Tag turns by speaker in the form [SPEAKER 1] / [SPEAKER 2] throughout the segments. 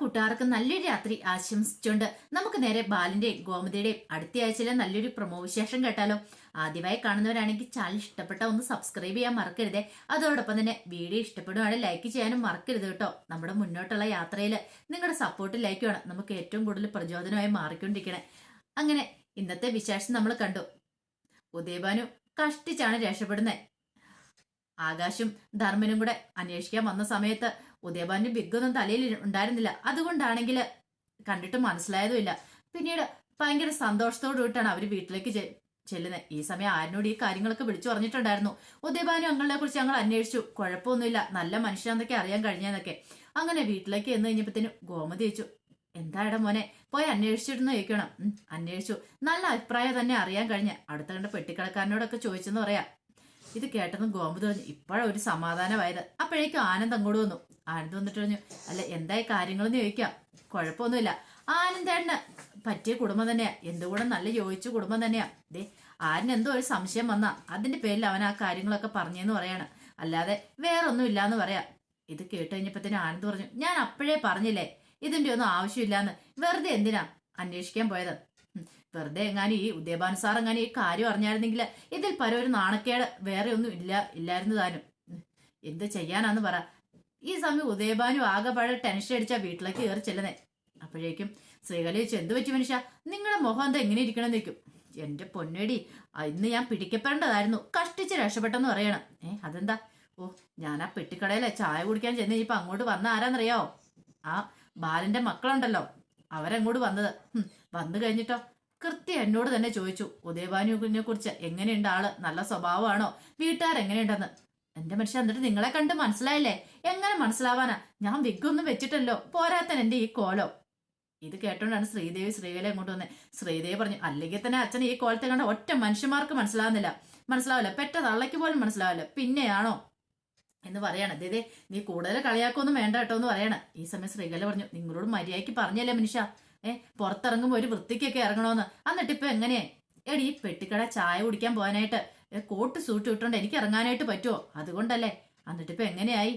[SPEAKER 1] കൂട്ടുകാർക്ക് നല്ലൊരു രാത്രി ആശംസിച്ചുകൊണ്ട് നമുക്ക് നേരെ ബാലിന്റെയും ഗോമതിയുടെയും അടുത്ത ആഴ്ചയിലെ നല്ലൊരു പ്രൊമോ വിശേഷം കേട്ടാലോ. ആദ്യമായി കാണുന്നവരാണെങ്കിൽ ചാനൽ ഇഷ്ടപ്പെട്ട ഒന്ന് സബ്സ്ക്രൈബ് ചെയ്യാൻ മറക്കരുതേ. അതോടൊപ്പം തന്നെ വീഡിയോ ഇഷ്ടപ്പെടുവാണെങ്കിൽ ലൈക്ക് ചെയ്യാനും മറക്കരുത് കേട്ടോ. നമ്മുടെ മുന്നോട്ടുള്ള യാത്രയിൽ നിങ്ങളുടെ സപ്പോർട്ട് ലൈക്ക് വേണം, നമുക്ക് ഏറ്റവും കൂടുതൽ പ്രചോദനമായി മാറിക്കൊണ്ടിരിക്കണേ. അങ്ങനെ ഇന്നത്തെ വിശേഷം നമ്മൾ കണ്ടു. ഉദയഭാനു കഷ്ടിച്ചാണ് രക്ഷപ്പെടുന്നത്. ആകാശും ധർമ്മനും കൂടെ അന്വേഷിക്കാൻ വന്ന സമയത്ത് ഉദയഭാനു ബിഗൊന്നും തലയിൽ ഉണ്ടായിരുന്നില്ല. അതുകൊണ്ടാണെങ്കിൽ കണ്ടിട്ട് മനസ്സിലായതുമില്ല. പിന്നീട് ഭയങ്കര സന്തോഷത്തോടു കൂടിയിട്ടാണ് അവര് വീട്ടിലേക്ക് ചെല്ലുന്നത്. ഈ സമയം ആരിനോട് ഈ കാര്യങ്ങളൊക്കെ വിളിച്ചു പറഞ്ഞിട്ടുണ്ടായിരുന്നു. ഉദയഭാനു അങ്ങളെ കുറിച്ച് ഞങ്ങൾ അന്വേഷിച്ചു, കുഴപ്പമൊന്നുമില്ല, നല്ല മനുഷ്യനെന്നൊക്കെ അറിയാൻ കഴിഞ്ഞെന്നൊക്കെ. അങ്ങനെ വീട്ടിലേക്ക് എന്ന് കഴിഞ്ഞപ്പോഴത്തേനും ഗോമതി ചോദിച്ചു, എന്തായിടാ മോനെ, പോയി അന്വേഷിച്ചിരുന്നു ചോദിക്കണം. അന്വേഷിച്ചു, നല്ല അഭിപ്രായം തന്നെ അറിയാൻ കഴിഞ്ഞ. അടുത്ത കണ്ട പെട്ടിക്കടക്കാരനോടൊക്കെ ചോദിച്ചെന്ന് പറയാം. ഇത് കേട്ടതും ഗോമതി പറഞ്ഞു, ഇപ്പോഴൊരു സമാധാനമായത്. അപ്പോഴേക്കും ആനന്ദ് അങ്ങോട്ട് വന്നു. ആനന്ദ് വന്നിട്ട് പറഞ്ഞു, അല്ല എന്തായി കാര്യങ്ങളെന്ന് ചോദിക്കാം. കുഴപ്പമൊന്നുമില്ല, ആനന്ദേട്ടന് പറ്റിയ കുടുംബം തന്നെയാ, എന്തുകൂടെ നല്ല യോജിച്ച കുടുംബം തന്നെയാ. ദേ ആരിന് എന്തോ ഒരു സംശയം വന്നാ അതിന്റെ പേരിൽ അവൻ ആ കാര്യങ്ങളൊക്കെ പറഞ്ഞെന്ന് പറയാണ്, അല്ലാതെ വേറൊന്നും ഇല്ലാന്ന് പറയാം. ഇത് കേട്ട് കഴിഞ്ഞപ്പോഴത്തേനും ആനന്ദ് പറഞ്ഞു, ഞാൻ അപ്പോഴേ പറഞ്ഞില്ലേ ഇതിന്റെ ഒന്നും ആവശ്യമില്ലാന്ന്, വെറുതെ എന്തിനാ അന്വേഷിക്കാൻ പോയത്. വെറുതെ എങ്ങാനും ഈ ഉദയഭാനു സാർ എങ്ങാനും ഈ കാര്യം അറിഞ്ഞായിരുന്നെങ്കിൽ ഇതിൽ പരം ഒരു നാണക്കേട് വേറെ ഒന്നും ഇല്ലായിരുന്നു താനും. എന്ത് ചെയ്യാനാന്ന് പറ. ഈ സമയം ഉദയഭാനു ആകെപ്പാടെ ടെൻഷൻ അടിച്ചാ വീട്ടിലേക്ക് കയറി ചെല്ലുന്നേ. അപ്പോഴേക്കും ശ്രീകല ചോദിച്ചു, എന്ത് പറ്റി മനുഷ്യ, നിങ്ങളുടെ മുഖം എന്താ എങ്ങനെ ഇരിക്കണം നിൽക്കും. എന്റെ പൊന്നേടി, ഇന്ന് ഞാൻ പിടിക്കപ്പെടേണ്ടതായിരുന്നു, കഷ്ടിച്ച് രക്ഷപ്പെട്ടെന്ന് പറയണം. അതെന്താ? ഓ, ഞാൻ ആ പെട്ടിക്കടയിലെ ചായ കുടിക്കാൻ ചെന്ന് ഇപ്പൊ അങ്ങോട്ട് വന്ന ആരാന്നറിയാവോ? ആ ബാലന്റെ മക്കളുണ്ടല്ലോ, അവരങ്ങോട്ട് വന്നത്. വന്നു കഴിഞ്ഞിട്ടോ കൃത്യം എന്നോട് തന്നെ ചോദിച്ചു, ഉദയഭാനുവിനെ കുറിച്ച് എങ്ങനെയുണ്ട് ആള്, നല്ല സ്വഭാവമാണോ, വീട്ടുകാരെങ്ങനെയുണ്ടെന്ന്. എന്റെ മനുഷ്യ, എന്നിട്ട് നിങ്ങളെ കണ്ട് മനസ്സിലായില്ലേ? എങ്ങനെ മനസ്സിലാവാനാ, ഞാൻ വിഗൊന്നും വെച്ചിട്ടല്ലോ, പോരാത്തൻ എന്റെ ഈ കോലോ. ഇത് കേട്ടോണ്ടാണ് ശ്രീദേവി ശ്രീകല അങ്ങോട്ട് വന്നത്. ശ്രീദേവി പറഞ്ഞു, അല്ലെങ്കിൽ തന്നെ അച്ഛൻ ഈ കോലത്തെ കണ്ട ഒറ്റ മനുഷ്യന്മാർക്ക് മനസ്സിലാവില്ല, പെറ്റ തള്ളയ്ക്ക് പോലും മനസ്സിലാവില്ല, പിന്നെയാണോ എന്ന് പറയാണ്. ദേ നീ കൂടുതൽ കളിയാക്കൊന്നും വേണ്ട കേട്ടോ എന്ന് പറയാണ്. ഈ സമയം ശ്രീകല പറഞ്ഞു, നിങ്ങളോട് മര്യാദയ്ക്ക് പറഞ്ഞല്ലേ മനുഷ്യ, പുറത്തിറങ്ങുമ്പോ ഒരു വൃത്തിക്കൊക്കെ ഇറങ്ങണോന്ന്. എന്നിട്ട് ഇപ്പൊ എങ്ങനെയേ എടി ഈ പെട്ടിക്കട ചായ കുടിക്കാൻ പോകാനായിട്ട് കോട്ട് സൂട്ട് ഇട്ടോണ്ട് എനിക്ക് ഇറങ്ങാനായിട്ട് പറ്റുമോ? അതുകൊണ്ടല്ലേ. എന്നിട്ടിപ്പൊ എങ്ങനെയായി?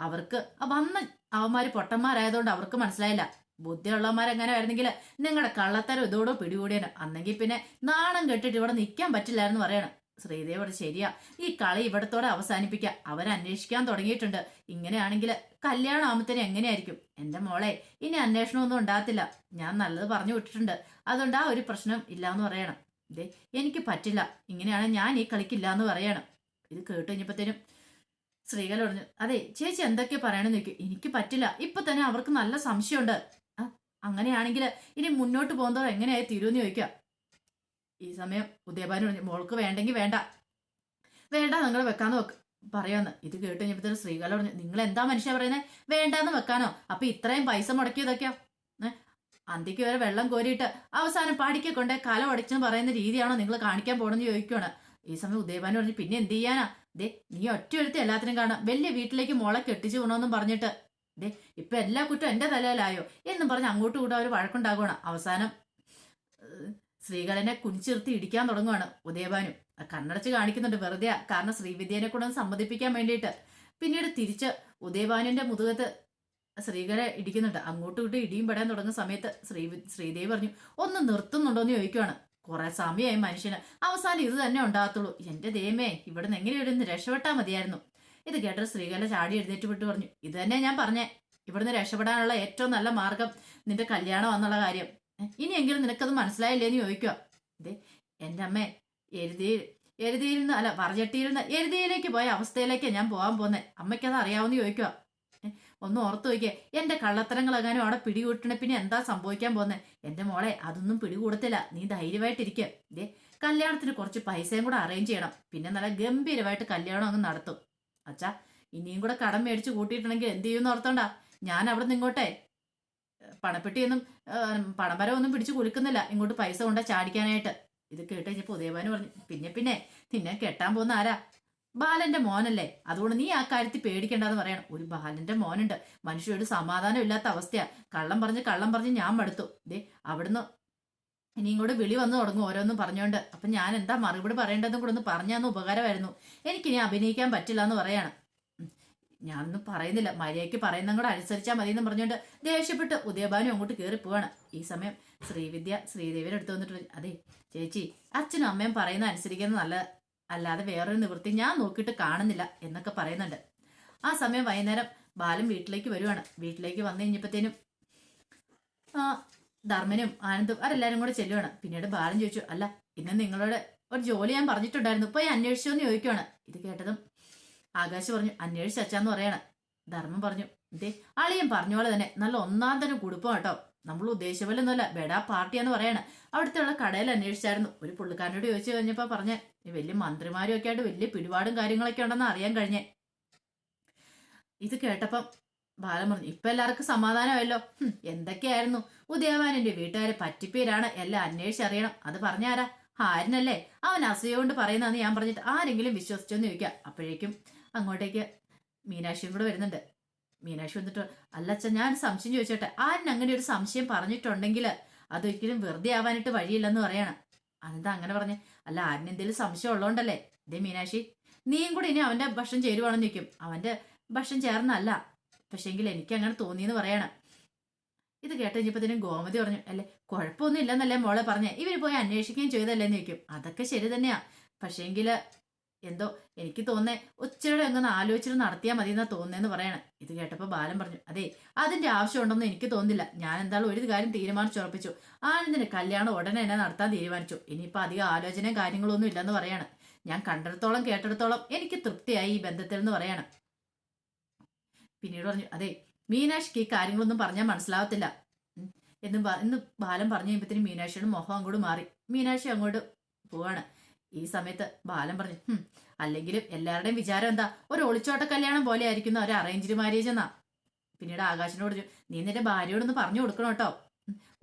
[SPEAKER 1] അവർക്ക് വന്ന അവന്മാര് പൊട്ടന്മാരായതുകൊണ്ട് അവർക്ക് മനസ്സിലായില്ല. ബുദ്ധിയുള്ളവന്മാരെങ്ങനെ ആയിരുന്നെങ്കിൽ നിങ്ങളുടെ കള്ളത്തരം ഇതോടോ പിടികൂടിയാണ്, അന്നെങ്കിൽ പിന്നെ നാണം കെട്ടിട്ട് ഇവിടെ നിൽക്കാൻ പറ്റില്ലായിരുന്നു പറയണം. ശ്രീദേവോട് ശരിയാ, ഈ കളി ഇവിടത്തോടെ അവസാനിപ്പിക്കാം, അവരന്വേഷിക്കാൻ തുടങ്ങിയിട്ടുണ്ട്. ഇങ്ങനെയാണെങ്കിൽ കല്യാണം ആകുമ്പത്തേന് എങ്ങനെയായിരിക്കും? എന്റെ മോളെ, ഇനി അന്വേഷണമൊന്നും ഉണ്ടാകത്തില്ല, ഞാൻ നല്ലത് പറഞ്ഞു വിട്ടിട്ടുണ്ട്, അതുകൊണ്ട് ആ ഒരു പ്രശ്നം ഇല്ലാന്ന് പറയണം. ഇതേ എനിക്ക് പറ്റില്ല, ഇങ്ങനെയാണെങ്കിൽ ഞാൻ ഈ കളിക്കില്ല എന്ന് പറയണം. ഇത് കേട്ട് കഴിഞ്ഞപ്പോഴത്തേനും ശ്രീകല പറഞ്ഞു, അതെ ചേച്ചി എന്തൊക്കെ പറയണമെന്ന് ചോദിക്കും. എനിക്ക് പറ്റില്ല, ഇപ്പൊ തന്നെ അവർക്ക് നല്ല സംശയമുണ്ട്. അങ്ങനെയാണെങ്കിൽ ഇനി മുന്നോട്ട് പോകുന്നതോ എങ്ങനെയായി തീരുമെന്ന് ചോദിക്കാം. ഈ സമയം ഉദയഭാനു പറഞ്ഞു, മോൾക്ക് വേണ്ടെങ്കിൽ വേണ്ട നിങ്ങൾ വെക്കാന്ന് പറയാന്ന്. ഇത് കേട്ട് കഴിഞ്ഞപ്പോഴത്തേനും ശ്രീകല പറഞ്ഞു, നിങ്ങൾ എന്താ മനുഷ്യ പറയുന്നത്, വേണ്ടാന്ന് വെക്കാനോ? അപ്പൊ ഇത്രയും പൈസ മുടക്കിയതൊക്കെയോ? അന്തിക്ക് വരെ വെള്ളം കോരിയിട്ട് അവസാനം പാടിക്കെ കൊണ്ടേ കല ഉടച്ചെന്ന് പറയുന്ന രീതിയാണോ നിങ്ങൾ കാണിക്കാൻ പോണെന്ന് ചോദിക്കുകയാണ്. ഈ സമയം ഉദയഭാനു പറഞ്ഞു, പിന്നെ എന്ത് ചെയ്യാനാ, ദേ നീ ഒറ്റ എഴുത്ത് എല്ലാത്തിനും കാണാം, വലിയ വീട്ടിലേക്ക് മോളെ കെട്ടിച്ചു പോകണമെന്നും പറഞ്ഞിട്ട് ദേ ഇപ്പൊ എല്ലാ കുറ്റം എന്റെ തലയിലായോ എന്നും പറഞ്ഞ് അങ്ങോട്ടും കൂടെ അവർ വഴക്കുണ്ടാകുകയാണ്. അവസാനം ശ്രീകലനെ കുനിച്ചിർത്തി ഇടിക്കാൻ തുടങ്ങുവാണ് ഉദയഭാനു. കണ്ണടച്ച് കാണിക്കുന്നുണ്ട് വെറുതെ, കാരണം ശ്രീവിദ്യനെ കൂടെ ഒന്ന് സമ്മതിപ്പിക്കാൻ വേണ്ടിയിട്ട്. പിന്നീട് തിരിച്ച് ഉദയഭാനുവിന്റെ മുതുകത്ത് ശ്രീകല ഇടിക്കുന്നുണ്ട്. അങ്ങോട്ടും ഇങ്ങോട്ടും ഇടിയും പെടാൻ തുടങ്ങുന്ന സമയത്ത് ശ്രീദേവി പറഞ്ഞു, ഒന്ന് നിർത്തുന്നുണ്ടോന്ന് ചോദിക്കുവാണ്. കുറെ സമയമായി മനുഷ്യന്, അവസാനം ഇത് തന്നെ ഉണ്ടാകത്തുള്ളൂ. എന്റെ ദൈവമേ, ഇവിടെ നിന്ന് എങ്ങനെയൊന്ന് രക്ഷപ്പെട്ടാ മതിയായിരുന്നു. ഇത് കേട്ട ശ്രീകല ചാടി എഴുന്നേറ്റ് വിട്ട് പറഞ്ഞു, ഇത് തന്നെ ഞാൻ പറഞ്ഞേ, ഇവിടുന്ന് രക്ഷപ്പെടാനുള്ള ഏറ്റവും നല്ല മാർഗം നിന്റെ കല്യാണം എന്നുള്ള കാര്യം. ഇനിയെങ്കിലും നിനക്കത് മനസ്സിലായില്ലേന്ന് ചോദിക്കുക. ഇതേ എന്റെ അമ്മേ, എരുതിയിരുന്ന് അല്ല വറചട്ടിയിരുന്ന് എരുതിയിലേക്ക് പോയ അവസ്ഥയിലേക്ക് ഞാൻ പോകാൻ പോന്നെ, അമ്മയ്ക്കത് അറിയാവുന്ന ചോദിക്കുക. ഒന്ന് ഓർത്തു നോക്കിയേ, എന്റെ കള്ളത്തരങ്ങൾ എങ്ങാനും അവിടെ പിടികൂട്ടണേ പിന്നെ എന്താ സംഭവിക്കാൻ പോന്നെ? എന്റെ മോളെ, അതൊന്നും പിടികൂടത്തില്ല, നീ ധൈര്യമായിട്ടിരിക്കുക. ഇതേ കല്യാണത്തിന് കുറച്ച് പൈസയും കൂടെ അറേഞ്ച് ചെയ്യണം, പിന്നെ നല്ല ഗംഭീരമായിട്ട് കല്യാണം അങ്ങ് നടത്തും. അച്ഛാ, ഇനിയും കൂടെ കടം മേടിച്ച് കൂട്ടിയിട്ടുണ്ടെങ്കിൽ എന്ത് ചെയ്യുമെന്ന് ഓർത്തോണ്ടാ ഞാൻ അവിടെ നിന്ന് ഇങ്ങോട്ടെ പണപ്പെട്ടിയൊന്നും പണമരമൊന്നും പിടിച്ചു കുലുക്കുന്നില്ല, ഇങ്ങോട്ട് പൈസ കൊണ്ടാ ചാടിക്കാനായിട്ട്. ഇത് കേട്ട് കഴിഞ്ഞപ്പോ ഉദയഭാനു പറഞ്ഞു, പിന്നെ നിന്നെ കെട്ടാൻ പോകുന്ന ആരാ? ബാലന്റെ മോനല്ലേ, അതുകൊണ്ട് നീ ആ കാര്യത്തിൽ പേടിക്കണ്ടെന്ന് പറയണം. ഒരു ബാലന്റെ മോനുണ്ട്, മനുഷ്യരോട് സമാധാനം ഇല്ലാത്ത അവസ്ഥയാ. കള്ളം പറഞ്ഞ് ഞാൻ മടുത്തു. ദേ അവിടുന്ന് ഇനി ഇങ്ങോട്ട് വിളി വന്നു തുടങ്ങും ഓരോന്നും പറഞ്ഞോണ്ട്. അപ്പൊ ഞാൻ എന്താ മറുപടി പറയേണ്ടതെന്നും കൂടെ ഒന്ന് പറഞ്ഞാന്ന് ഉപകാരമായിരുന്നു. എനിക്കിനി അഭിനയിക്കാൻ പറ്റില്ല എന്ന് പറയാണ്. ഞാനൊന്നും പറയുന്നില്ല, മര്യാദയ്ക്ക് പറയുന്ന കൂടെ അനുസരിച്ചാൽ മതി എന്ന് പറഞ്ഞുകൊണ്ട് ദേഷ്യപ്പെട്ട് ഉദയഭാനു അങ്ങോട്ട് കയറി പോവാണ്. ഈ സമയം ശ്രീവിദ്യ ശ്രീദേവിയുടെ അടുത്ത് വന്നിട്ട് അതെ ചേച്ചി, അച്ഛനും അമ്മയും പറയുന്ന അനുസരിക്കുന്നത് നല്ല, അല്ലാതെ വേറൊരു നിവൃത്തി ഞാൻ നോക്കിയിട്ട് കാണുന്നില്ല എന്നൊക്കെ പറയുന്നുണ്ട്. ആ സമയം വൈകുന്നേരം ബാലൻ വീട്ടിലേക്ക് വരുവാണ്. വീട്ടിലേക്ക് വന്നു കഴിഞ്ഞപ്പോഴത്തേനും ധർമ്മനും ആനന്ദും അവരെല്ലാരും കൂടെ ചെല്ലുവാണ്. പിന്നീട് ബാലൻ ചോദിച്ചു, അല്ല ഇന്ന് നിങ്ങളോട് ഒരു ജോലി ഞാൻ പറഞ്ഞിട്ടുണ്ടായിരുന്നു, പോയി അന്വേഷിച്ചോ എന്ന് ചോദിക്കുവാണ്. ഇത് കേട്ടതും ആകാശ് പറഞ്ഞു, അന്വേഷിച്ചാന്ന് പറയാണ്. ധർമ്മം പറഞ്ഞു, ഇതേ അളിയൻ പറഞ്ഞ പോലെ തന്നെ നല്ല ഒന്നാം തരം കുടുപ്പം കേട്ടോ, നമ്മൾ ഉദ്ദേശിച്ച പോലെ ഒന്നുമല്ല, ബെഡാ പാർട്ടിയാന്ന് പറയാണ്. അവിടുത്തെ ഉള്ള കടയിൽ അന്വേഷിച്ചായിരുന്നു. ഒരു പുള്ളിക്കാരനോട് ചോദിച്ചു കഴിഞ്ഞപ്പോ പറഞ്ഞ വലിയ മന്ത്രിമാരും ഒക്കെ ആയിട്ട് വലിയ പിടിപാടും കാര്യങ്ങളൊക്കെ ഉണ്ടെന്ന് അറിയാൻ കഴിഞ്ഞേ. ഇത് കേട്ടപ്പം ബാലൻ പറഞ്ഞു, ഇപ്പൊ എല്ലാവർക്കും സമാധാനമായല്ലോ. എന്തൊക്കെയായിരുന്നു ഉദയഭാനുവിന്റെ വീട്ടുകാരെ പറ്റിപ്പേരാണ്, എല്ലാം അന്വേഷിച്ചറിയണം. അത് പറഞ്ഞാരാ? ആരിനല്ലേ? അവൻ അസൂയ കൊണ്ട് പറയുന്നതെന്ന് ഞാൻ പറഞ്ഞിട്ട് ആരെങ്കിലും വിശ്വസിച്ചോന്ന് ചോദിക്കുക. അപ്പോഴേക്കും അങ്ങോട്ടേക്ക് മീനാക്ഷിയും കൂടെ വരുന്നുണ്ട്. മീനാക്ഷി വന്നിട്ട്, അല്ലച്ച ഞാൻ സംശയം ചോദിച്ചോട്ടെ, ആരിന് അങ്ങനെ ഒരു സംശയം പറഞ്ഞിട്ടുണ്ടെങ്കിൽ അതൊരിക്കലും വെറുതെ ആവാനായിട്ട് വഴിയില്ലെന്ന് പറയണം. അതെന്താ അങ്ങനെ പറഞ്ഞേ? അല്ല ആരിന് എന്തെങ്കിലും സംശയം ഉള്ളതുകൊണ്ടല്ലേ. ഇതേ മീനാക്ഷി, നീയും കൂടെ ഇനി അവന്റെ ഭക്ഷണം ചേരുവാണെന്ന് നിൽക്കും. അവന്റെ ഭക്ഷണം ചേർന്നല്ല, പക്ഷെങ്കിൽ എനിക്ക് അങ്ങനെ തോന്നിയെന്ന് പറയണം. ഇത് കേട്ട് കഴിഞ്ഞപ്പോ ഗോമതി പറഞ്ഞു, അല്ലെ കുഴപ്പമൊന്നും ഇല്ലെന്നല്ലേ മോളെ പറഞ്ഞേ, ഇവര് പോയി അന്വേഷിക്കുകയും ചെയ്തല്ലേന്ന് ചോദിക്കും. അതൊക്കെ ശരി തന്നെയാ, പക്ഷേങ്കില് എന്തോ എനിക്ക് തോന്നേ ഉച്ചയുടെ എങ്ങനെ ആലോചിച്ചിട്ട് നടത്തിയാൽ മതി എന്നാ തോന്നുന്നതെന്ന് പറയണം. ഇത് കേട്ടപ്പോ ബാലൻ പറഞ്ഞു, അതെ അതിന്റെ ആവശ്യമുണ്ടെന്ന് എനിക്ക് തോന്നുന്നില്ല. ഞാൻ എന്തായാലും ഒരു കാര്യം തീരുമാനിച്ചുറപ്പിച്ചു, ആനന്ദിന്റെ കല്യാണം ഉടനെ തന്നെ നടത്താൻ തീരുമാനിച്ചു. ഇനിയിപ്പോ അധികം ആലോചനയും കാര്യങ്ങളൊന്നും ഇല്ലെന്ന് പറയണം. ഞാൻ കണ്ടിടത്തോളം കേട്ടിടത്തോളം എനിക്ക് തൃപ്തിയായി ഈ ബന്ധത്തിൽ എന്ന് പറയണം. പിന്നീട് പറഞ്ഞു, അതെ മീനാക്ഷിക്ക് ഈ കാര്യങ്ങളൊന്നും പറഞ്ഞാൽ മനസ്സിലാവത്തില്ല എന്ന് ബാലൻ പറഞ്ഞു കഴിയുമ്പത്തിന് മീനാക്ഷിയുടെ മുഖം അങ്ങോട്ട് മാറി. മീനാക്ഷി അങ്ങോട്ട് പോവാണ്. ഈ സമയത്ത് ബാലൻ പറഞ്ഞു, അല്ലെങ്കിലും എല്ലാവരുടെയും വിചാരം എന്താ, ഒരു ഒളിച്ചോട്ട കല്യാണം പോലെ ആയിരിക്കുന്ന ഒരു അറേഞ്ച്ഡ് മാരേജ് എന്നാ. പിന്നീട് ആകാശിനോട് പറഞ്ഞു, നീ നിന്റെ ഭാര്യയോടൊന്ന് പറഞ്ഞു കൊടുക്കണം കേട്ടോ,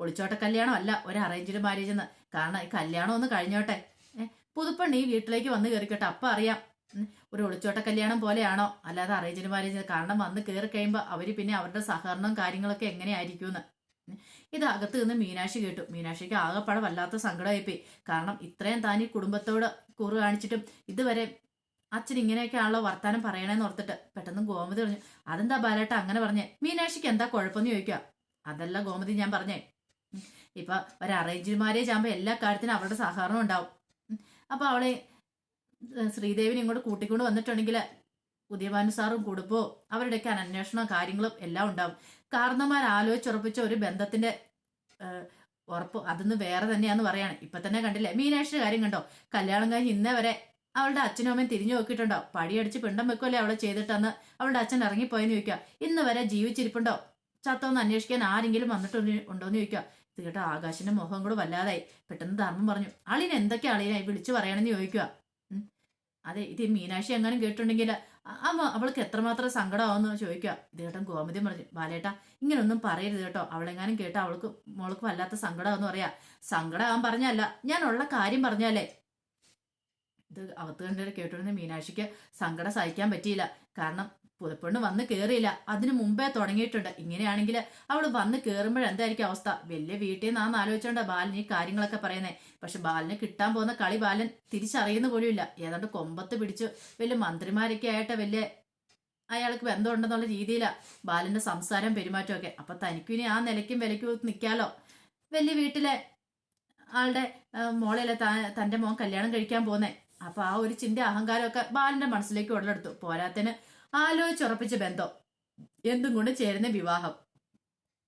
[SPEAKER 1] ഒളിച്ചോട്ട കല്യാണം അല്ല ഒരു അറേഞ്ച്ഡ് മാരേജ് എന്ന്. കാരണം ഈ കല്യാണം ഒന്ന് കഴിഞ്ഞോട്ടെ, പുതുപ്പെണ്ണ് ഈ വീട്ടിലേക്ക് വന്ന് കയറിക്കോട്ടെ, അപ്പൊ അറിയാം ഒരു ഒളിച്ചോട്ട കല്യാണം പോലെയാണോ അല്ലാതെ അറേഞ്ച്ഡ് മാരേജ്. കാരണം വന്ന് കയറി കഴിയുമ്പോൾ അവര് പിന്നെ അവരുടെ സഹകരണവും കാര്യങ്ങളൊക്കെ എങ്ങനെയായിരിക്കുമെന്ന്. ഇത് അകത്ത് നിന്ന് മീനാക്ഷി കേട്ടു. മീനാക്ഷിക്ക് ആകെപ്പാടെ വല്ലാത്ത സങ്കടമായിപ്പോയി. കാരണം ഇത്രയും താൻ ഈ കുടുംബത്തോട് കൂറ് കാണിച്ചിട്ടും ഇതുവരെ അച്ഛൻ ഇങ്ങനെയൊക്കെ ആണല്ലോ വർത്താനം പറയണേന്ന് ഓർത്തിട്ട് പെട്ടെന്ന് ഗോമതി പറഞ്ഞു, അതെന്താ ബാലേട്ട അങ്ങനെ പറഞ്ഞേ? മീനാക്ഷിക്ക് എന്താ കുഴപ്പമെന്ന് ചോദിക്കുക. അതല്ല ഗോമതി ഞാൻ പറഞ്ഞേ, ഇപ്പൊ ഒരു അറേഞ്ച്ഡ് മാരേജ് ആകുമ്പോ എല്ലാ കാര്യത്തിനും അവരുടെ സഹകരണം ഉണ്ടാവും. അപ്പൊ അവളെ ശ്രീദേവിനെ ഇങ്ങോട്ട് കൂട്ടിക്കൊണ്ട് വന്നിട്ടുണ്ടെങ്കിൽ ഉദയഭാനു സാറും കുടുംബവും അവരുടെയൊക്കെ അന്വേഷണവും കാര്യങ്ങളും എല്ലാം ഉണ്ടാവും. കാരണന്മാർ ആലോചിച്ചുറപ്പിച്ച ഒരു ബന്ധത്തിന്റെ ഉറപ്പ് അതൊന്ന് വേറെ തന്നെയാന്ന് പറയാണ്. ഇപ്പൊ തന്നെ കണ്ടില്ലേ മീനാക്ഷിയുടെ കാര്യം കണ്ടോ, കല്യാണം കഴിഞ്ഞ് ഇന്നേ വരെ അവളുടെ അച്ഛനും അമ്മയും തിരിഞ്ഞു നോക്കിയിട്ടുണ്ടോ? പടിയടിച്ച് പിണ്ടം വെക്കുമല്ലേ അവളെ ചെയ്തിട്ടെന്ന് അവളുടെ അച്ഛൻ ഇറങ്ങിപ്പോയെന്ന് ചോദിക്കുക. ഇന്ന് വരെ ജീവിച്ചിരിപ്പുണ്ടോ, ചത്തോന്ന് അന്വേഷിക്കാൻ ആരെങ്കിലും ഉണ്ടോന്ന് ചോദിക്കുക. ഇത് കേട്ടോ ആകാശിന്റെ മുഖം കൂടെ വല്ലാതായി. പെട്ടെന്ന് ധർമ്മം പറഞ്ഞു, അളിന് എന്തൊക്കെയാ അളിനായി വിളിച്ചു പറയണമെന്ന് ചോദിക്കുക. അതെ ഇത് മീനാക്ഷി എങ്ങാനും കേട്ടിട്ടുണ്ടെങ്കിൽ അമ്മ അവൾക്ക് എത്രമാത്രം സങ്കടമാവെന്ന് ചോദിക്കുക. ഇത് കേട്ടോ ഗോമതി പറഞ്ഞു, ബാലേട്ടാ ഇങ്ങനൊന്നും പറയരുത് കേട്ടോ, അവളെങ്ങാനും കേട്ടോ മോൾക്ക് വല്ലാത്ത സങ്കടമാവെന്ന് പറയാ. സങ്കടമാവാൻ പറഞ്ഞല്ല, ഞാൻ ഉള്ള കാര്യം പറഞ്ഞാലേ. ഇത് അകത്ത് കണ്ടിട്ട് കേട്ടിരുന്ന മീനാക്ഷിക്ക് സങ്കടം സഹിക്കാൻ പറ്റിയില്ല. കാരണം പുതുപ്പെണ്ണ് വന്ന് കയറിയില്ല, അതിനു മുമ്പേ തുടങ്ങിയിട്ടുണ്ട്. ഇങ്ങനെയാണെങ്കിൽ അവൾ വന്ന് കയറുമ്പോഴെന്തായിരിക്കും അവസ്ഥ? വലിയ വീട്ടിൽ നിന്നാന്ന് ആലോചിച്ചോണ്ട ബാലൻ ഈ കാര്യങ്ങളൊക്കെ പറയുന്നത്. പക്ഷെ ബാലന് കിട്ടാൻ പോകുന്ന കളി ബാലൻ തിരിച്ചറിയുന്ന പോലുമില്ല. ഏതാണ്ട് കൊമ്പത്ത് പിടിച്ചു വലിയ മന്ത്രിമാരൊക്കെ ആയിട്ട് വലിയ അയാൾക്ക് ബന്ധമുണ്ടെന്നുള്ള രീതിയിലാണ് ബാലന്റെ സംസാരം പെരുമാറ്റമൊക്കെ. അപ്പൊ തനിക്കും ഇനി ആ നിലയ്ക്കും വിലയ്ക്കും നിൽക്കാലോ. വലിയ വീട്ടിലെ ആളുടെ മോളെയല്ലേ തന്റെ മോൻ കല്യാണം കഴിക്കാൻ പോന്നേ. അപ്പൊ ആ ഒരു ചിന്ത അഹങ്കാരമൊക്കെ ബാലന്റെ മനസ്സിലേക്ക് ഉടലെടുത്തു. പോരാത്തിന് ആലോചിച്ചുറപ്പിച്ച ബന്ധം, എന്തും കൊണ്ട് ചേരുന്ന വിവാഹം.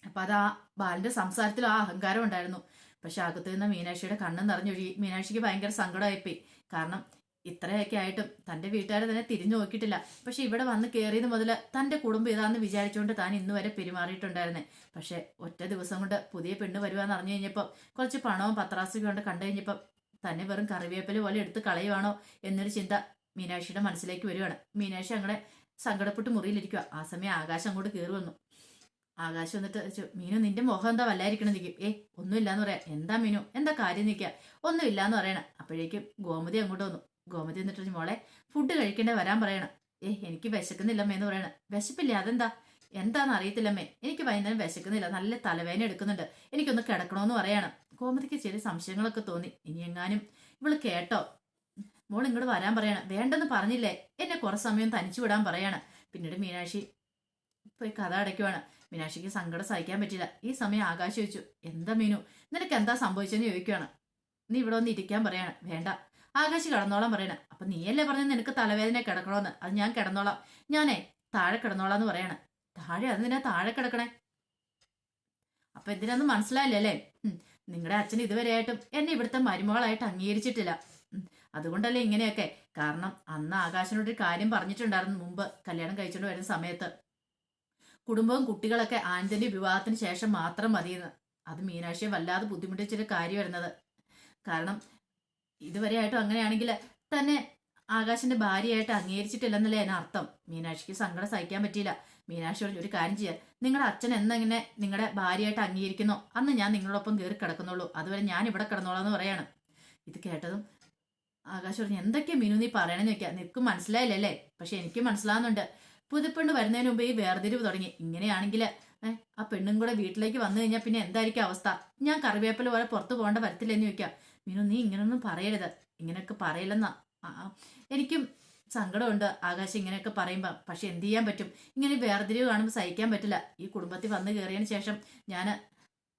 [SPEAKER 1] അപ്പൊ അത് ആ ബാലന്റെ സംസാരത്തിൽ ആ അഹങ്കാരം ഉണ്ടായിരുന്നു. പക്ഷെ അകത്ത് നിന്ന് മീനാക്ഷിയുടെ കണ്ണ് നിറഞ്ഞൊഴുകി. മീനാക്ഷിക്ക് ഭയങ്കര സങ്കടമായിപ്പോയി. കാരണം ഇത്രയൊക്കെ ആയിട്ടും തന്റെ വീട്ടുകാരെ തന്നെ തിരിഞ്ഞു നോക്കിയിട്ടില്ല. പക്ഷെ ഇവിടെ വന്ന് കയറിയത് മുതൽ തന്റെ കുടുംബം ഇതാന്ന് വിചാരിച്ചുകൊണ്ട് താൻ ഇന്ന് വരെ പെരുമാറിയിട്ടുണ്ടായിരുന്നേ. പക്ഷെ ഒറ്റ ദിവസം കൊണ്ട് പുതിയ പെണ്ണ് വരുവാന്ന് അറിഞ്ഞു കഴിഞ്ഞപ്പോൾ കുറച്ച് പണവും പത്രാസും കൊണ്ട് കണ്ടു കഴിഞ്ഞപ്പോൾ തന്നെ വെറും കറിവേപ്പില പോലെ എടുത്ത് കളയുവാണോ എന്നൊരു ചിന്ത മീനാക്ഷിയുടെ മനസ്സിലേക്ക് വരുവാണ്. മീനാക്ഷി അങ്ങനെ സങ്കടപ്പെട്ട് മുറിയിലിരിക്കുക. ആ സമയം ആകാശം അങ്ങോട്ട് കയറി വന്നു. ആകാശം വന്നിട്ട്, മീനു നിന്റെ മുഖം എന്താ വല്ലായിരിക്കണം നിൽക്കും. ഒന്നുമില്ലാന്ന് പറയാം. എന്താ മീനു എന്താ കാര്യം നിൽക്കുക? ഒന്നുമില്ലാന്ന് പറയണം. അപ്പോഴേക്കും ഗോമതി അങ്ങോട്ട് വന്നു. ഗോമതി എന്നിട്ട്, മോളെ ഫുഡ് കഴിക്കേണ്ട വരാൻ പറയണം. എനിക്ക് വിശക്കുന്നില്ലമ്മേ എന്ന് പറയണം. വിശപ്പില്ല അതെന്താ? എന്താന്ന് അറിയത്തില്ലമ്മേ, എനിക്ക് വൈകുന്നേരം വിശക്കുന്നില്ല, നല്ല തലവേദന എടുക്കുന്നുണ്ട്, എനിക്കൊന്ന് കിടക്കണമെന്ന് പറയണം. ഗോമതിക്ക് ചെറിയ സംശയങ്ങളൊക്കെ തോന്നി. ഇനി എങ്ങാനും ഇവള് കേട്ടോ മോൾ ഇങ്ങോട്ട് വരാൻ പറയണം. വേണ്ടെന്ന് പറഞ്ഞില്ലേ, എന്നെ കുറെ സമയം തനിച്ചു വിടാൻ പറയാണ്. പിന്നീട് മീനാക്ഷി പോയി കഥ അടയ്ക്കുവാണ്. മീനാക്ഷിക്ക് സങ്കടം സഹിക്കാൻ പറ്റില്ല. ഈ സമയം ആകാശ് ചോദിച്ചു, എന്താ മീനു, നിനക്ക് എന്താ സംഭവിച്ചെന്ന് ചോദിക്കുവാണ്. നീ ഇവിടെ വന്ന് ഇരിക്കാൻ പറയാണ്. വേണ്ട, ആകാശ് കിടന്നോളാൻ പറയണ. അപ്പൊ നീയല്ലേ പറഞ്ഞത് നിനക്ക് തലവേദന കിടക്കണോന്ന്. അത് ഞാൻ കിടന്നോളാം, ഞാനേ താഴെ കിടന്നോളാന്ന് പറയാണ്. താഴെ, അത് നിന്നെ താഴെ കിടക്കണേ? അപ്പൊ എന്തിനാന്ന് മനസ്സിലായില്ലേ അല്ലേ? നിങ്ങളുടെ അച്ഛൻ ഇതുവരെയായിട്ടും എന്നെ ഇവിടുത്തെ മരുമകളായിട്ട് അംഗീകരിച്ചിട്ടില്ല. അതുകൊണ്ടല്ലേ ഇങ്ങനെയൊക്കെ. കാരണം അന്ന് ആകാശനോടൊരു കാര്യം പറഞ്ഞിട്ടുണ്ടായിരുന്നു മുമ്പ് കല്യാണം കഴിച്ചുകൊണ്ട് വരുന്ന സമയത്ത്, കുടുംബവും കുട്ടികളൊക്കെ ആനന്ദിന്റെ വിവാഹത്തിന് ശേഷം മാത്രം മതിയെന്ന്. അത് മീനാക്ഷിയെ വല്ലാതെ ബുദ്ധിമുട്ടിച്ചൊരു കാര്യം വരുന്നത്. കാരണം ഇതുവരെയായിട്ടും അങ്ങനെയാണെങ്കിൽ തന്നെ ആകാശിന്റെ ഭാര്യയായിട്ട് അംഗീകരിച്ചിട്ടില്ലെന്നല്ലേ അതിനർത്ഥം. മീനാക്ഷിക്ക് സങ്കടം സഹിക്കാൻ പറ്റിയില്ല. മീനാക്ഷിയോട് ഒരു കാര്യം ചെയ്യാം, നിങ്ങളുടെ അച്ഛൻ എന്നെങ്ങനെ നിങ്ങളുടെ ഭാര്യയായിട്ട് അംഗീകരിക്കുന്നോ അന്ന് ഞാൻ നിങ്ങളോടൊപ്പം കയറി കിടക്കുന്നുള്ളൂ, അതുവരെ ഞാൻ ഇവിടെ കിടന്നോളാന്ന് പറയാണ്. ഇത് കേട്ടതും ആകാശ് പറഞ്ഞു, എന്തൊക്കെയാ മീനു നീ പറയണെന്ന് ചോദിക്കാം. നിനക്കും മനസ്സിലായില്ലല്ലേ? പക്ഷെ എനിക്ക് മനസ്സിലാവുന്നുണ്ട്. പുതുപ്പെണ്ണ് വരുന്നതിന് മുമ്പ് ഈ വേർതിരിവ് തുടങ്ങി. ഇങ്ങനെയാണെങ്കിൽ ആ പെണ്ണും കൂടെ വീട്ടിലേക്ക് വന്നു കഴിഞ്ഞാൽ പിന്നെ എന്തായിരിക്കും അവസ്ഥ? ഞാൻ കറിവേപ്പില പോലെ പുറത്തു പോകേണ്ട വരത്തില്ലെന്ന് ചോദിക്കാം. മീനു നീ ഇങ്ങനൊന്നും പറയരുത്, ഇങ്ങനെയൊക്കെ പറയില്ലെന്നാ. എനിക്കും സങ്കടമുണ്ട് ആകാശം ഇങ്ങനെയൊക്കെ പറയുമ്പോൾ. പക്ഷെ എന്ത് ചെയ്യാൻ പറ്റും? ഇങ്ങനെ വേർതിരിവ് കാണുമ്പോൾ സഹിക്കാൻ പറ്റില്ല. ഈ കുടുംബത്തിൽ വന്നു കയറിയതിന് ശേഷം ഞാൻ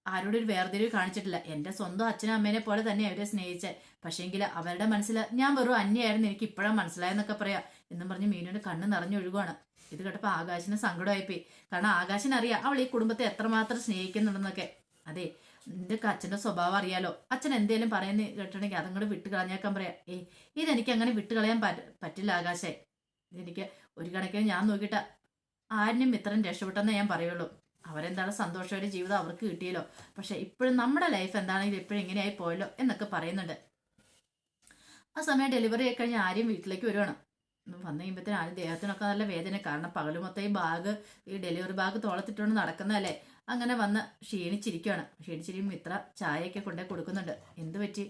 [SPEAKER 1] ആരോടും ഒരു വേർതിരിവ് കാണിച്ചിട്ടില്ല. എൻ്റെ സ്വന്തം അച്ഛനും അമ്മേനെ പോലെ തന്നെ അവരെ സ്നേഹിച്ചത്. പക്ഷേങ്കിൽ അവരുടെ മനസ്സിൽ ഞാൻ വെറും അന്യായിരുന്നു, എനിക്ക് ഇപ്പോഴാണ് മനസ്സിലായെന്നൊക്കെ പറയാം എന്നും പറഞ്ഞ് മീനുവിന്റെ കണ്ണ് നിറഞ്ഞൊഴുകുവാണ്. ഇത് കേട്ടപ്പോൾ ആകാശിന് സങ്കടമായിപ്പോയി. കാരണം ആകാശിനറിയാം അവൾ ഈ കുടുംബത്തെ എത്രമാത്രം സ്നേഹിക്കുന്നുണ്ടെന്നൊക്കെ. അതെ, നിന്റെ അച്ഛൻ്റെ സ്വഭാവം അറിയാലോ. അച്ഛൻ എന്തേലും പറയുന്ന കേട്ടിട്ടുണ്ടെങ്കിൽ അതങ്ങോട്ട് വിട്ട് കളഞ്ഞേക്കാൻ പറയാം. ഇതെനിക്ക് അങ്ങനെ വിട്ട് കളയാൻ പറ്റില്ല ആകാശേ. ഇതെനിക്ക് ഒരു കണക്കിന് ഞാൻ നോക്കിയിട്ട് ആരിനും ഇത്രയും രക്ഷപ്പെട്ടെന്നേ ഞാൻ പറയുള്ളൂ. അവരെന്താണ് സന്തോഷമായിട്ട് ജീവിതം അവർക്ക് കിട്ടിയല്ലോ. പക്ഷെ ഇപ്പോഴും നമ്മുടെ ലൈഫ് എന്താണെങ്കിലും ഇപ്പോഴും ഇങ്ങനെയായി പോയല്ലോ എന്നൊക്കെ പറയുന്നുണ്ട്. ആ സമയം ഡെലിവറി ആയി കഴിഞ്ഞ് ആരും വീട്ടിലേക്ക് വരുവാണ്. വന്നു കഴിയുമ്പോഴത്തേനും ആരും ദേഹത്തിനൊക്കെ നല്ല വേദന. കാരണം പകല് മൊത്തം ഈ ഡെലിവറി ബാഗ് തോളത്തിട്ടുകൊണ്ട് നടക്കുന്നതല്ലേ. അങ്ങനെ വന്ന് ക്ഷീണിച്ചിരിക്കുകയാണ്. ക്ഷീണിച്ചിരിക്കുമ്പോൾ ഇത്ര ചായയൊക്കെ കൊണ്ടേ കൊടുക്കുന്നുണ്ട്. എന്ത് പറ്റി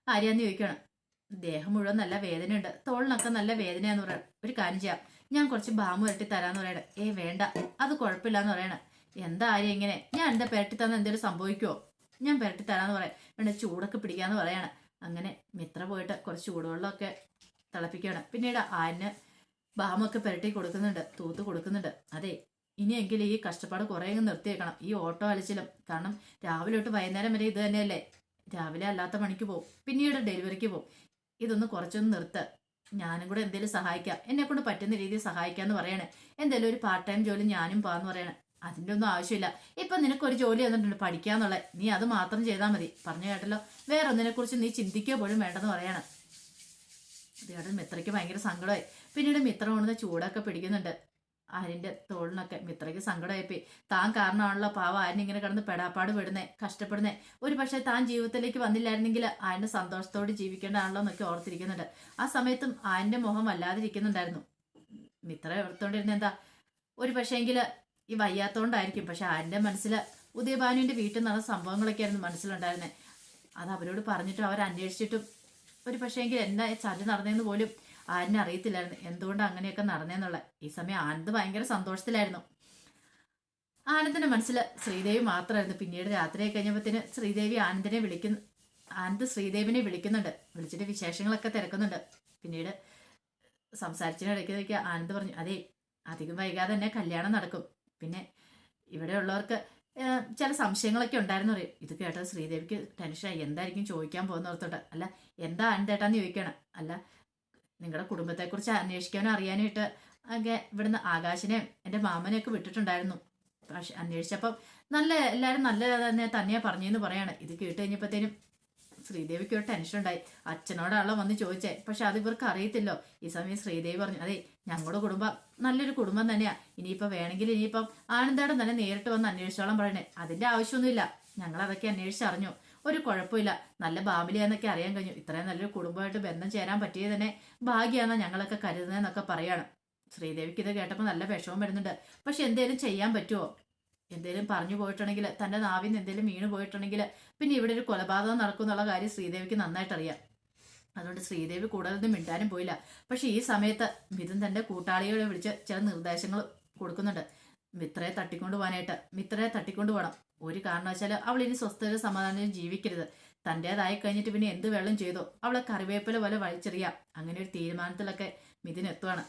[SPEAKER 1] ആര്യാന്ന് ചോദിക്കുകയാണ്. ദേഹം മുഴുവൻ നല്ല വേദനയുണ്ട്, തോളിനൊക്കെ നല്ല വേദനയാന്ന് പറയണം. ഒരു കാര്യം ചെയ്യാം, ഞാൻ കുറച്ച് ബാമ് വരട്ടി തരാന്ന് പറയണേ. വേണ്ട, അത് കുഴപ്പമില്ലാന്ന് പറയണേ. എന്താ ആര്യ ഇങ്ങനെ? ഞാൻ എൻ്റെ പെരട്ടി തന്ന എന്തെങ്കിലും സംഭവിക്കുമോ? ഞാൻ പെരട്ടി തരാന്ന് പറയാം. വേണ്ട, ചൂടൊക്കെ പിടിക്കാന്ന് പറയാണ്. അങ്ങനെ മിത്ര പോയിട്ട് കുറച്ച് ചൂടുവെള്ളമൊക്കെ തിളപ്പിക്കുകയാണ്. പിന്നീട് ആരിന് ബാമൊക്കെ പെരട്ടി കൊടുക്കുന്നുണ്ട്, തൂത്ത് കൊടുക്കുന്നുണ്ട്. അതെ, ഇനിയെങ്കിലും ഈ കഷ്ടപ്പാട് കുറേ നിർത്തി വെക്കണം, ഈ ഓട്ടോ അലച്ചിലും. കാരണം രാവിലെ തൊട്ട് വൈകുന്നേരം വരെ ഇത് തന്നെയല്ലേ. രാവിലെ അല്ലാത്ത പണിക്ക് പോകും, പിന്നീട് ഡെലിവറിക്ക് പോകും. ഇതൊന്ന് കുറച്ചൊന്ന് നിർത്ത്, ഞാനും കൂടെ എന്തെങ്കിലും സഹായിക്കാം, എന്നെ കൊണ്ട് പറ്റുന്ന രീതിയിൽ സഹായിക്കാന്ന് പറയണേ. എന്തെങ്കിലും ഒരു പാർട്ട് ടൈം ജോലി ഞാനും പോകാന്ന് പറയണേ. അതിൻ്റെ ഒന്നും ആവശ്യമില്ല, ഇപ്പം നിനക്കൊരു ജോലി തന്നിട്ടുണ്ട് പഠിക്കാന്നുള്ളത്, നീ അത് മാത്രം ചെയ്താൽ മതി. പറഞ്ഞു കേട്ടല്ലോ, വേറെ ഒന്നിനെക്കുറിച്ച് നീ ചിന്തിക്കുക പോലും വേണ്ടെന്ന് പറയണം. ഇതേടെ മിത്രയ്ക്ക് ഭയങ്കര സങ്കടമായി. പിന്നീട് മിത്ര കൊണ്ടുവന്ന് ചൂടൊക്കെ പിടിക്കുന്നുണ്ട് ആര്യൻ്റെ തോളിനൊക്കെ. മിത്രയ്ക്ക് സങ്കടമായിപ്പോയി. താൻ കാരണമാണല്ലോ പാവ ആര്യൻ ഇങ്ങനെ കിടന്ന് പെടാപ്പാട് പെടുന്നേ, കഷ്ടപ്പെടുന്നേ. ഒരു പക്ഷേ താൻ ജീവിതത്തിലേക്ക് വന്നില്ലായിരുന്നെങ്കിൽ ആര്യൻ്റെ സന്തോഷത്തോട് ജീവിക്കേണ്ടതാണല്ലോ എന്നൊക്കെ ഓർത്തിരിക്കുന്നുണ്ട്. ആ സമയത്തും ആര്യൻ്റെ മുഖം വല്ലാതിരിക്കുന്നുണ്ടായിരുന്നു. മിത്ര ഓർത്തോണ്ടിരുന്ന എന്താ, ഒരു പക്ഷേങ്കിൽ ഈ വയ്യാത്തോണ്ടായിരിക്കും. പക്ഷെ ആര്യൻ്റെ മനസ്സിൽ ഉദയഭാനുവിൻ്റെ വീട്ടിൽ നടന്ന സംഭവങ്ങളൊക്കെ ആയിരുന്നു മനസ്സിലുണ്ടായിരുന്നത്. അത് അവരോട് പറഞ്ഞിട്ടും അവർ അന്വേഷിച്ചിട്ടും ഒരു പക്ഷേങ്കിൽ എന്നാ ചതി നടന്നതെന്ന് പോലും ആര്യനെ അറിയത്തില്ലായിരുന്നു, എന്തുകൊണ്ട് അങ്ങനെയൊക്കെ നടന്നേന്നുള്ള. ഈ സമയം ആനന്ദ് ഭയങ്കര സന്തോഷത്തിലായിരുന്നു. ആനന്ദിന്റെ മനസ്സിൽ ശ്രീദേവി മാത്രമായിരുന്നു. പിന്നീട് രാത്രി കഴിഞ്ഞപ്പോഴത്തേന് ആനന്ദ് ശ്രീദേവിനെ വിളിക്കുന്നുണ്ട്. വിളിച്ചിട്ട് വിശേഷങ്ങളൊക്കെ തിരക്കുന്നുണ്ട്. പിന്നീട് സംസാരിച്ചതിനിടയ്ക്ക് ആനന്ദ് പറഞ്ഞു, അതെ, അധികം വൈകാതെ തന്നെ കല്യാണം നടക്കും. പിന്നെ ഇവിടെ ഉള്ളവർക്ക് ചില സംശയങ്ങളൊക്കെ ഉണ്ടായിരുന്നു പറയും. ഇത് കേട്ടത് ശ്രീദേവിക്ക് ടെൻഷനായി. എന്തായിരിക്കും ചോദിക്കാൻ പോകുന്ന ഓർത്തോട്ട്. അല്ല, എന്താ ആനന്ദേട്ടാന്ന് ചോദിക്കണം. അല്ല, നിങ്ങളുടെ കുടുംബത്തെക്കുറിച്ച് അന്വേഷിക്കാനും അറിയാനായിട്ട് ഒക്കെ ഇവിടുന്ന് ആകാശിനെയും എൻ്റെ മാമനെയൊക്കെ വിട്ടിട്ടുണ്ടായിരുന്നു. പക്ഷെ അന്വേഷിച്ചപ്പം എല്ലാവരും നല്ല തന്നെയാണ് പറഞ്ഞതെന്ന് പറയാണ്. ഇത് കേട്ട് കഴിഞ്ഞപ്പോഴത്തേനും ശ്രീദേവിക്ക് ഒരു ടെൻഷൻ ഉണ്ടായി. അച്ഛനോടാണല്ലോ വന്ന് ചോദിച്ചേ, പക്ഷെ അത് ഇവർക്ക് അറിയത്തില്ലോ. ഈ സമയം ശ്രീദേവി പറഞ്ഞു, അതെ, ഞങ്ങളുടെ കുടുംബം നല്ലൊരു കുടുംബം തന്നെയാ. ഇനിയിപ്പോൾ വേണമെങ്കിൽ ഇനിയിപ്പം ആനന്ദേടം തന്നെ നേരിട്ട് വന്ന് അന്വേഷിച്ചോളം പറയണേ. അതിന്റെ ആവശ്യമൊന്നുമില്ല, ഞങ്ങൾ അതൊക്കെ അന്വേഷിച്ചറിഞ്ഞു, ഒരു കുഴപ്പമില്ല, നല്ല ഫാമിലിയാന്നൊക്കെ അറിയാൻ കഴിഞ്ഞു. ഇത്രയും നല്ലൊരു കുടുംബമായിട്ട് ബന്ധം ചേരാൻ പറ്റിയത് തന്നെ ഭാഗ്യമാണെന്നാണ് ഞങ്ങളൊക്കെ കരുതുന്നതെന്നൊക്കെ പറയാണ്. ശ്രീദേവിക്ക് ഇത് കേട്ടപ്പോൾ നല്ല വിഷമം വരുന്നുണ്ട്. പക്ഷെ എന്തേലും ചെയ്യാൻ പറ്റുമോ? എന്തേലും പറഞ്ഞു പോയിട്ടുണ്ടെങ്കിൽ, തൻ്റെ നാവിൽ നിന്ന് എന്തേലും വീണ് പോയിട്ടുണ്ടെങ്കിൽ പിന്നെ ഇവിടെ ഒരു കൊലപാതകം നടക്കും എന്നുള്ള കാര്യം ശ്രീദേവിക്ക് നന്നായിട്ട് അറിയാം. അതുകൊണ്ട് ശ്രീദേവി കൂടുതലൊന്നും മിണ്ടാനും പോയില്ല. പക്ഷെ ഈ സമയത്ത് മിഥുൻ തൻ്റെ കൂട്ടാളികളെ വിളിച്ച് ചില നിർദ്ദേശങ്ങൾ കൊടുക്കുന്നുണ്ട്. മിത്രയെ തട്ടിക്കൊണ്ടു പോകണം. ഒരു കാരണവശാലും അവൾ ഇനി സ്വസ്ഥത സമാധാനം ജീവിക്കരുത്. തൻ്റേതായി കഴിഞ്ഞിട്ട് പിന്നെ എന്ത് വെള്ളം ചെയ്തോ അവളെ കറിവേപ്പില പോലെ വലിച്ചെറിയാം. അങ്ങനെ ഒരു തീരുമാനത്തിലൊക്കെ മിഥുൻ എത്തുവാണ്.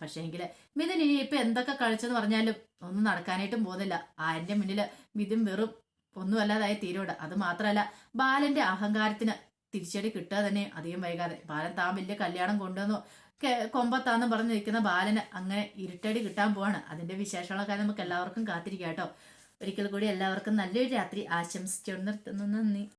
[SPEAKER 1] പക്ഷേങ്കില് മിഥുൻ ഇനി ഇപ്പൊ എന്തൊക്കെ കളിച്ചെന്ന് പറഞ്ഞാലും ഒന്നും നടക്കാനായിട്ടും പോകുന്നില്ല. ആരിന്റെ മുന്നില് മിഥുൻ വെറും ഒന്നും അല്ലാതായി തീരോട്. അത് മാത്രമല്ല, ബാലന്റെ അഹങ്കാരത്തിന് തിരിച്ചടി കിട്ടുക തന്നെ അധികം വൈകാതെ. ബാലൻ താൻ വലിയ കല്യാണം കൊണ്ടുവന്നു കൊമ്പത്താന്ന് പറഞ്ഞ് നിൽക്കുന്ന ബാലന് അങ്ങനെ ഇരുട്ടടി കിട്ടാൻ പോവാണ്. അതിന്റെ വിശേഷങ്ങളൊക്കെ നമുക്ക് എല്ലാവർക്കും കാത്തിരിക്കാം കേട്ടോ. ഒരിക്കൽ കൂടി എല്ലാവർക്കും നല്ലൊരു രാത്രി ആശംസിച്ചു നിർത്തുന്നു. നന്ദി.